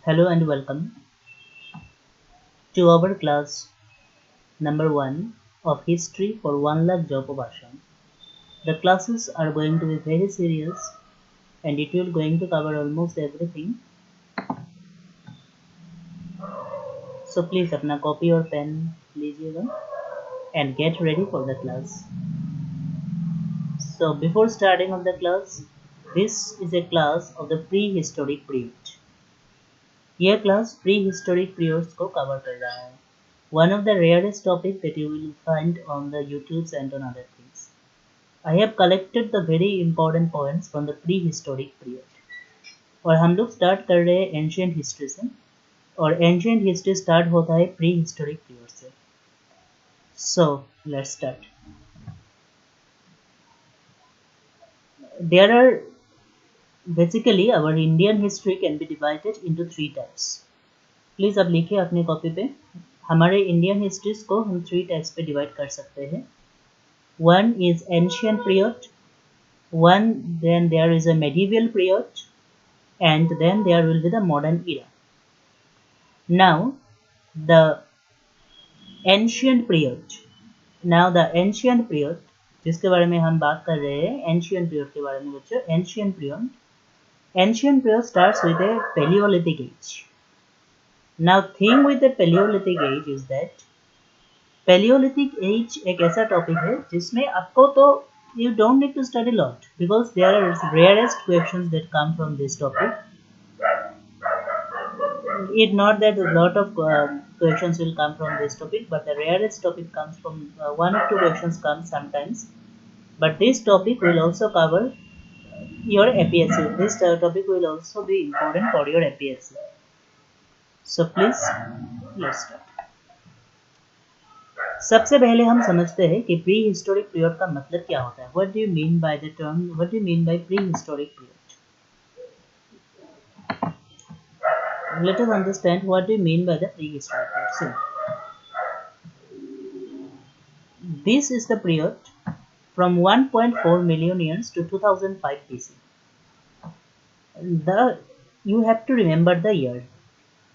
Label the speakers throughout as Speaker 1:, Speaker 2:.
Speaker 1: Hello and welcome to our class number 1 of History for 1 lakh job of Assam. The classes are going to be very serious and it will going to cover almost everything. So please अपना copy और pen लीजिएगा and get ready for the class. So before starting of the class, this is a class of the prehistoric period. यह class prehistoric periods को cover कर रहा है. One of the rarest topic that you will find on the YouTubes and on other things. I have collected the very important points from the prehistoric period. और हम लोग start कर रहे हैं एंशियंट हिस्ट्री से और एंशियंट हिस्ट्री स्टार्ट होता है प्री हिस्टोरिक पीरियड से. So let's start. There are basically our Indian history can be divided into 3 types. Please आप लिखिए अपने कॉपी पे. हमारे इंडियन हिस्ट्रीज को हम 3 टाइप्स पे डिवाइड कर सकते हैं. One is ancient period, then there is a medieval period, and then there will be the modern era. Now the ancient period. जिसके बारे में हम बात कर रहे हैं ancient period के बारे में बच्चों. Ancient period starts with a Paleolithic age. Now thing with the Paleolithic age is that Paleolithic age एक ऐसा टॉपिक है जिसमें आपको तो you don't need to study a lot because there are rarest questions that come from this topic. It's not that a lot of questions will come from this topic, but the rarest topic comes from one or two questions come sometimes. But this topic will also cover your APSC. This topic will also be important for your APSC. So please let's start. सबसे पहले हम समझते हैं कि pre historic period का मतलब क्या होता है. What do you mean by the term, what do you mean by pre historic period? Let us understand what we mean by the prehistoric period. See, this is the period from 1.4 million years to 2005 BC. You have to remember the year.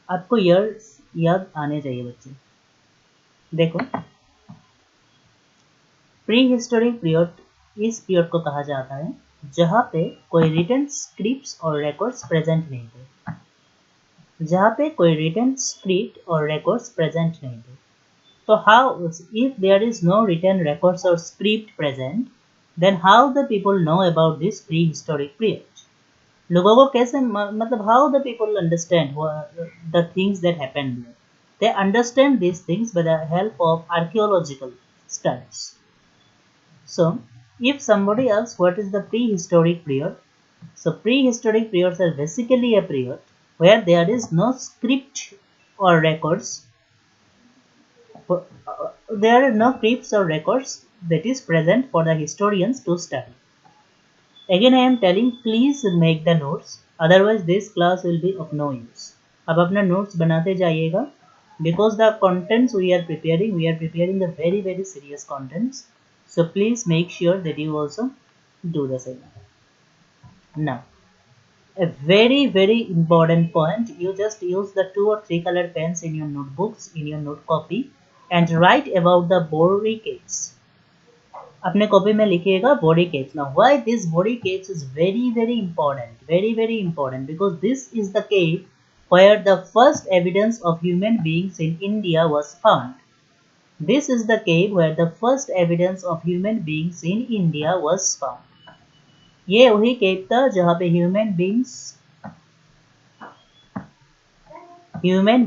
Speaker 1: आपको years याद आने चाहिए बच्चे. देखो, prehistoric period इस period को कहा जाता है जहाँ पे कोई रिटन स्क्रिप्ट्स और रिकॉर्ड्स प्रेजेंट नहीं थे. So how, if there is no written records or script present, then how the people know about this prehistoric period? लोगों को कैसे मतलब how the people understand the things that happened? They understand these things by the help of archaeological studies. So if somebody asks what is the prehistoric period, so prehistoric periods are basically a period where there is no script or records. There are no scripts or records that is present for the historians to study. Again I am telling, please make the notes, otherwise this class will be of no use. अब अपना notes बनाते जाइएगा because the contents we are preparing the very serious contents. So please make sure that you also do the same. Now a very important point, you just use the 2 or 3 color pens in your notebooks, in your note copy, and write about the Boree caves. अपने copy में लिखिएगा Boree caves. Now why this Boree caves is very important, because this is the cave where the first evidence of human beings in India was found. This is the cave where the first evidence of human beings in India was found. ये वही केव था जहाँ पे human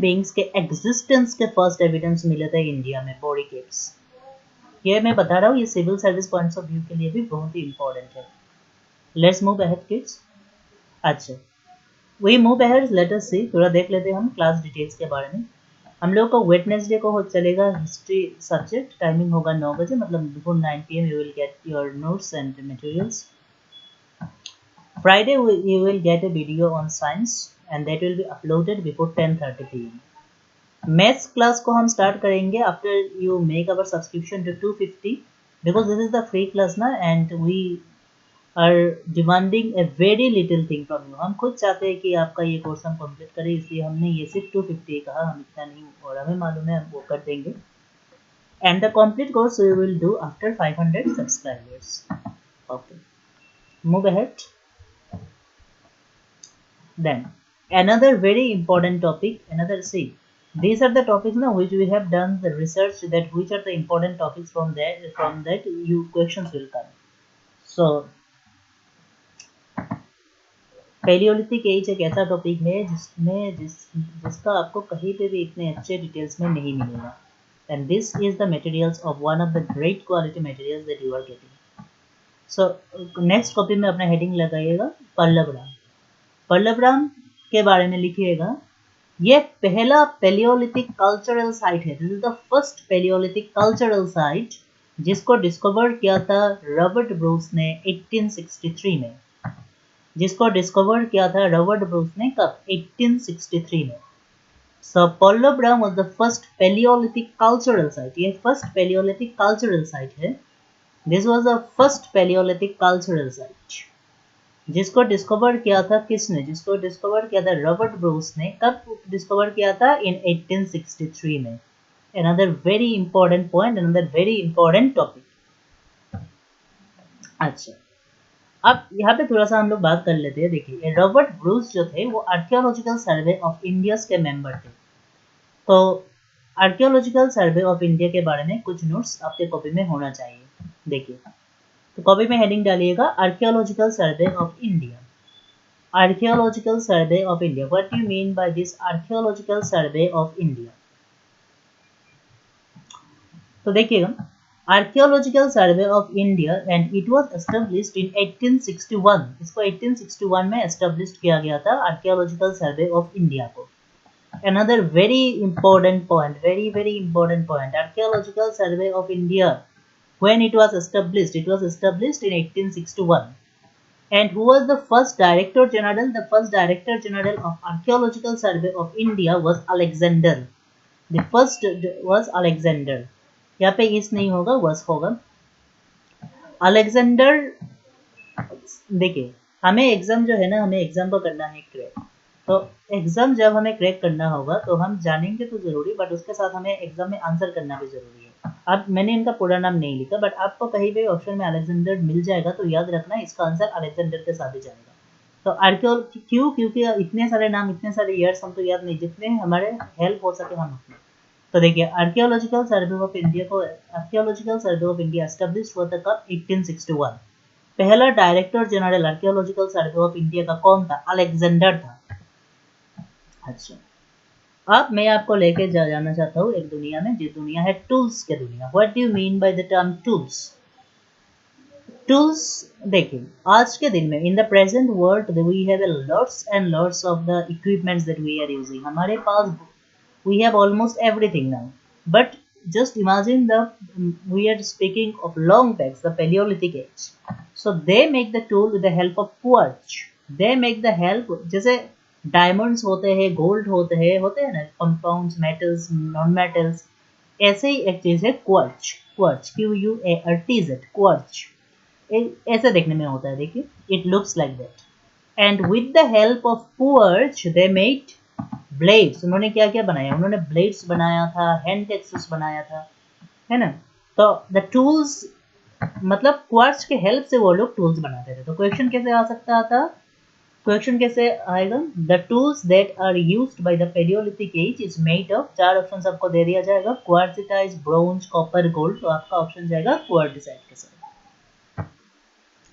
Speaker 1: beings के existence के first evidence मिले थे India में, बोरी केव्स. ये मैं बता रहा हूँ, ये civil service points of view के लिए भी बहुत ही इंपॉर्टेंट है. Let's move ahead kids. अच्छा, we move ahead, let us see. थोड़ा देख लेते हैं हम क्लास डिटेल्स के बारे में. हम लोग को वेडनेसडे को चलेगा हिस्ट्री सब्जेक्ट. टाइमिंग होगा 9 बजे, मतलब before 9 PM you will get your notes and materials. Friday you will get a video on science and that will be uploaded before 10:30 PM. Maths class को हम start करेंगे after you make our subscription to 250, because this is the free class ना, and we are demanding a very little thing from you. हम खुद चाहते हैं कि आपका ये कोर्स हम कंप्लीट करें, इसलिए हमने ये सिर्फ 250 कहा, हम इतना नहीं और हमें मालूम है हम वो कर देंगे। And the complete course we will do after 500 subscribers. Okay, move ahead. Then another very important topic, another see. These are the topics now which we have done the research, that which are the important topics from that you questions will come. So palaeolithic age एक ऐसा topic है जिसका आपको कहीं पे भी इतने अच्छे डिटेल्स में नहीं मिलेगा। And this is the materials of one of the great quality materials that you are getting. So next copy में अपना हेडिंग लगाइएगा पल्लवराम। पल्लवराम के बारे में लिखिएगा, ये पहला पैलियोलिथिक कल्चरल साइट है। This is the first palaeolithic cultural site जिसको डिस्कवर किया था रॉबर्ट ब्रूस ने 1863 में। जिसको डिस्कवर किया था रॉबर्ट ब्रूस ने कब? 1863 में। So Pallavaram was the first palaeolithic cultural site. ये फर्स्ट पैलियोलिथिक कल्चरल साइट है। This was the first palaeolithic cultural site जिसको डिस्कवर किया था किसने? जिसको डिस्कवर किया था रॉबर्ट ब्रूस ने। कब डिस्कवर किया था? इन 1863 में। Another very important point, another very important topic. अच्छा, अब यहाँ पे थोड़ा सा हम लोग बात कर लेते हैं। देखिए रॉबर्ट ब्रूस जो थे वो आर्कियोलॉजिकल सर्वे ऑफ इंडिया के मेंबर थे। तो आर्कियोलॉजिकल सर्वे ऑफ इंडिया के बारे में कुछ नोट्स आपके कॉपी में होना चाहिए। देखिए तो कॉपी में हेडिंग डालिएगा archaeological survey of India. Archaeological survey of India, what do you mean by this archaeological survey of India? तो देखिएगा archaeological survey of India and it was established in 1861। इसको 1861 में एस्टैब्लिश किया गया था आर्कियोलॉजिकल सर्वे ऑफ इंडिया को। Another very important point, very important point, archaeological survey of India, when it was established in 1861. And who was the first director general? The first director general of archaeological survey of India was Alexander. The first was Alexander. यहाँ पे इस नहीं होगा, was होगा। Alexander, देखिए हमें exam जो है ना, हमें एग्जाम को करना है क्रैक। तो एग्जाम जब हमें क्रैक करना होगा तो हम जानेंगे तो जरूरी, बट उसके साथ हमें एग्जाम में आंसर करना भी जरूरी है। अब मैंने इनका पूरा नाम नहीं लिखा, बट आपको कहीं भी ऑप्शन में अलेक्जेंडर मिल जाएगा तो याद रखना इसका आंसर अलेक्जेंडर के साथ ही जाएगा। तो आर्कियो क्योंकि इतने सारे नाम, इतने सारे ईयर्स हम तो याद नहीं, जितने हमारे हेल्प हो सके हम उतने। तो देखिए आर्कियोलॉजिकल सर्वे ऑफ इंडिया को, archaeological survey of India established हुआ था कब? 1861। पहला director general archaeological survey of India का कौन था? अलेक्जेंडर था। अच्छा, अब मैं आपको लेके जाना चाहता हूँ एक दुनिया में, जो दुनिया है टूल्स के दुनिया। What do you mean by the term tools? Tools, देखिए आज के दिन में in the present world we have lots and lots of the equipments that we are using. हमारे पास we have almost everything now, but just imagine we are speaking of long backs, the Paleolithic age. So they make the tool with the help of quartz. They make the help, जैसे diamonds होते हैं, gold होते हैं ना, compounds, metals, non metals, ऐसे ही एक चीज है क्वार्ट्ज। क्वार्ट्ज, QUARTZ, क्वार्ट्ज ऐसे देखने में होता है। देखिए it looks like that. And with the help of quartz they made blades. उन्होंने क्या क्या बनाया? उन्होंने ब्लेड्स बनाया था, हैंड एक्सेस बनाया था, है ना। तो द टूल्स, मतलब क्वार्ट्ज के हेल्प से वो लोग टूल्स बनाते थे। तो क्वेश्चन कैसे आ सकता था? क्वेश्चन कैसे आएगा? The tools that are used by the palaeolithic age is made of, चार ऑप्शन आपको दे दिया जाएगा, क्वार्ट्जिटाइज, ब्रोंज, कॉपर, गोल्ड। तो आपका ऑप्शन जाएगा क्वार्ट्जिटाइज के साथ।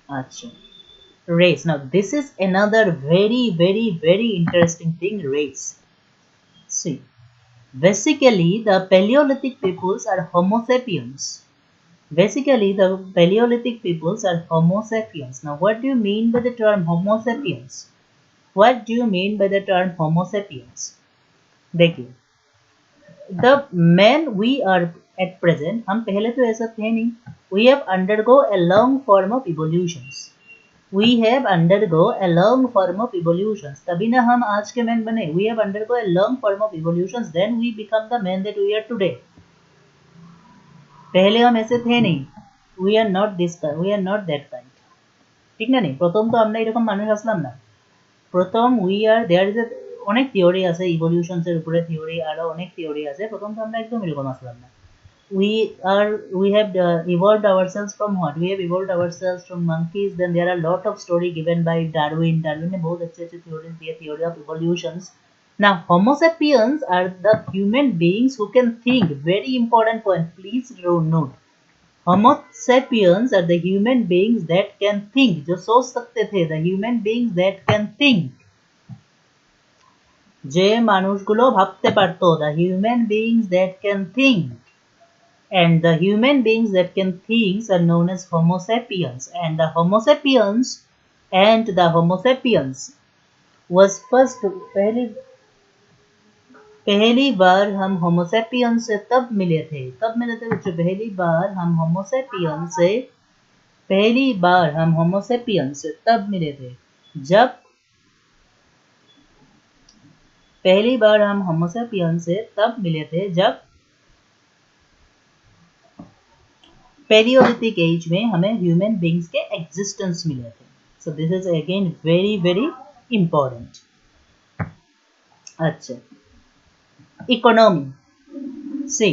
Speaker 1: अच्छा, race. Now this is another very interesting thing, race. See, basically the Paleolithic peoples are Homo sapiens. Basically the Paleolithic peoples are Homo sapiens. Now what do you mean by the term Homo sapiens? What do you mean by the term Homo sapiens? देखिए, the men we are at present, हम पहले तो ऐसा थे नहीं, we have undergo a long form of evolutions. We have undergo a long form of evolutions. तभी ना हम आज के men बने। We have undergo a long form of evolutions. Then we become the men that we are today. पहले हम ऐसे थे नहीं। We are not this kind. We are not that kind. ঠিক না নেই? প্রথম তো আমরা এরকম মানুষ আসলাম না। প্রথম দেয়ার ইজ অনেক থিওরি আছে, ইভলিউশনস এর উপরে থিওরি, আরো অনেক থিওরি আছে। প্রথম তো আমরা একদম এরকম আসলাম না। We have evolved ourselves from what? We have evolved ourselves from monkeys. Then there are a lot of story given by Darwin. Darwin ने बहुत अच्छे अच्छे theories दिए, theory of evolutions. Now Homo sapiens are the human beings who can think. Very important point. Please note. Homo sapiens are the human beings that can think. जो सोच सकते थे. The human beings that can think. যে মানুষগুলো ভাবতে পারতো. The human beings that can think. And the human beings that can think are known as Homo sapiens. And the Homo sapiens was first पहली बार हम Homo sapiens से तब मिले थे बच्चों। पहली बार हम Homo sapiens से तब मिले थे जब Paleolithic एज में हमें ह्यूमन बींग्स के एग्जिस्टेंस मिले थे। So this is again very very important. अच्छा, इकोनॉमी सी,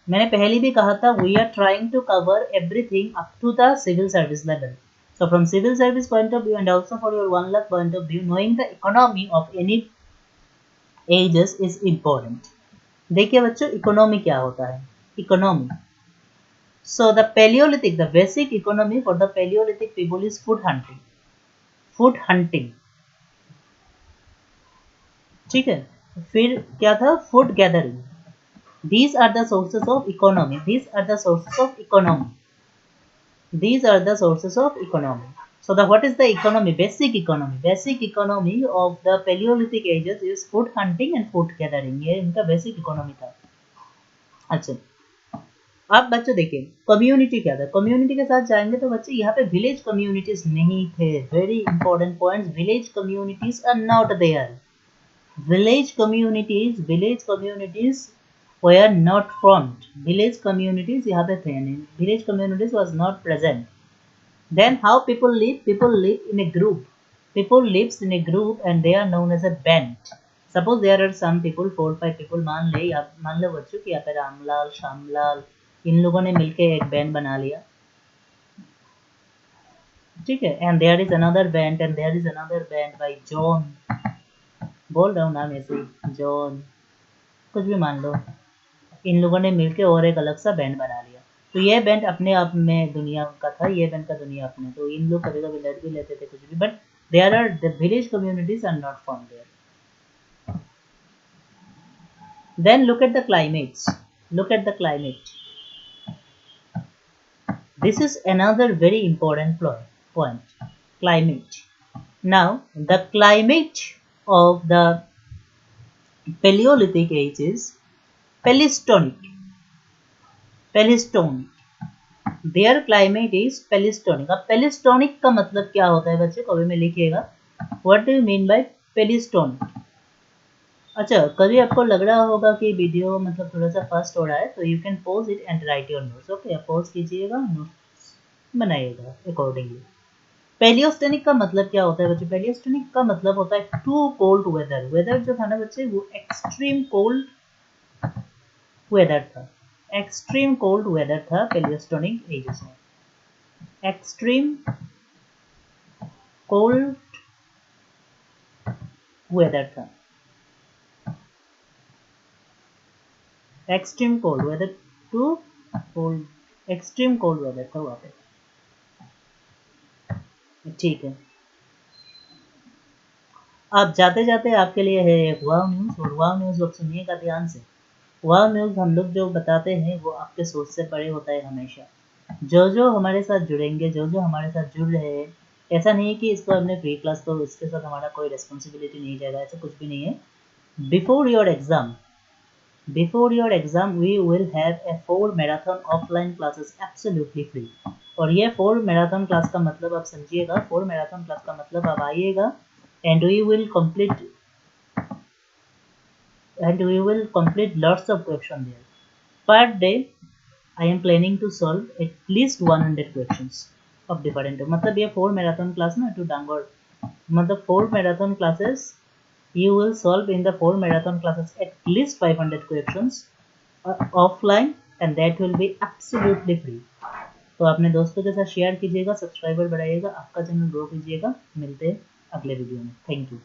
Speaker 1: मैंने पहले भी कहा था we are trying to cover everything up to the civil service level. So from civil service point of view and also for your 1 lakh point of view, knowing the economy of any ages is important. देखिए बच्चों, economy क्या होता है? Economy, so the basic economy for the Paleolithic people is food hunting, ठीक है। फिर क्या था? Food gathering. These are the sources of economy. So what is the economy? Basic economy of the Paleolithic ages is food hunting and food gathering. ये इनका basic economy था। अच्छा, अब बच्चों देखिए कम्युनिटी क्या था। कम्युनिटी के साथ जाएंगे तो बच्चे यहाँ पे विलेज कम्युनिटीज नहीं थे। Very important points, village communities are not there. Village communities were not formed. Village communities यहाँ पे थे नहीं। Village communities was not present. Then how people live? People live in a group. People lives in a group and they are known as a band. Suppose there are some people, 4-5 people, मान लो बच्चों कि यहाँ पे रामलाल, श्यामलाल, इन लोगों ने मिलके एक band बना लिया, ठीक है। And there is another band by John, बोल रहा हूँ नाम ऐसे ही, जॉन, कुछ भी मान लो। इन लोगों ने मिलके और एक अलग सा बैंड बना लिया। तो ये बैंड अपने आप में दुनिया का था, ये बैंड का दुनिया अपने। तो इन लोग कभी कभी लड़ भी लेते थे कुछ भी, but there are the village communities are not form there. Then look at the climate. This is another very important point. Climate. Now, the climate of the Paleolithic age is Pelistonic. Their climate is Pelistonic. अब Pelistonic का मतलब क्या होता है बच्चे? कभी में लिखिएगा। What do you mean by Pelistonic? अच्छा, कभी आपको लग रहा होगा कि वीडियो मतलब थोड़ा सा फास्ट हो रहा है, तो you can pause it and right your notes. Okay, आप पॉज कीजिएगा, नोट्स बनाइएगा अकॉर्डिंगली। पेलियोस्टेनिक का मतलब क्या होता है बच्चे? पेलियोस्टेनिक का मतलब होता है टू कोल्ड वेदर। वेदर जो था ना बच्चे, वो एक्सट्रीम कोल्ड वेदर था पेलियोस्टेनिक एजेस में। एक्सट्रीम कोल्ड वेदर था, एक्सट्रीम कोल्ड वेदर था वहाँ पे, ठीक है। अब जाते जाते आपके लिए है एक वाव न्यूज़, और वाव न्यूज़ आप सुनिएगा ध्यान से। वाव न्यूज़ हम लोग जो बताते हैं वो आपके सोच से परे होता है हमेशा। जो हमारे साथ जुड़ेंगे, जो हमारे साथ जुड़ रहे हैं, ऐसा नहीं है कि इसको हमने फ्री क्लास तो इसके साथ हमारा कोई रिस्पॉन्सिबिलिटी नहीं जाएगा, ऐसा कुछ भी नहीं है। Before your exam we will have a 4 marathon offline classes absolutely free। और ये 4 मैराथन क्लास का मतलब आप समझिएगा, 4 मैराथन क्लास का मतलब आप आइएगा and we will complete lots of questions there per day। I am planning to solve at least 100 questions of different, मतलब ये 4 मैराथन क्लास ना टू डांगोर, मतलब 4 marathon classes you will solve in the 4 marathon classes at least 500 questions offline and that will be absolutely free। तो अपने दोस्तों के साथ share कीजिएगा, सब्सक्राइबर बढ़ाइएगा, आपका चैनल ग्रो कीजिएगा। मिलते हैं अगले वीडियो में। Thank you.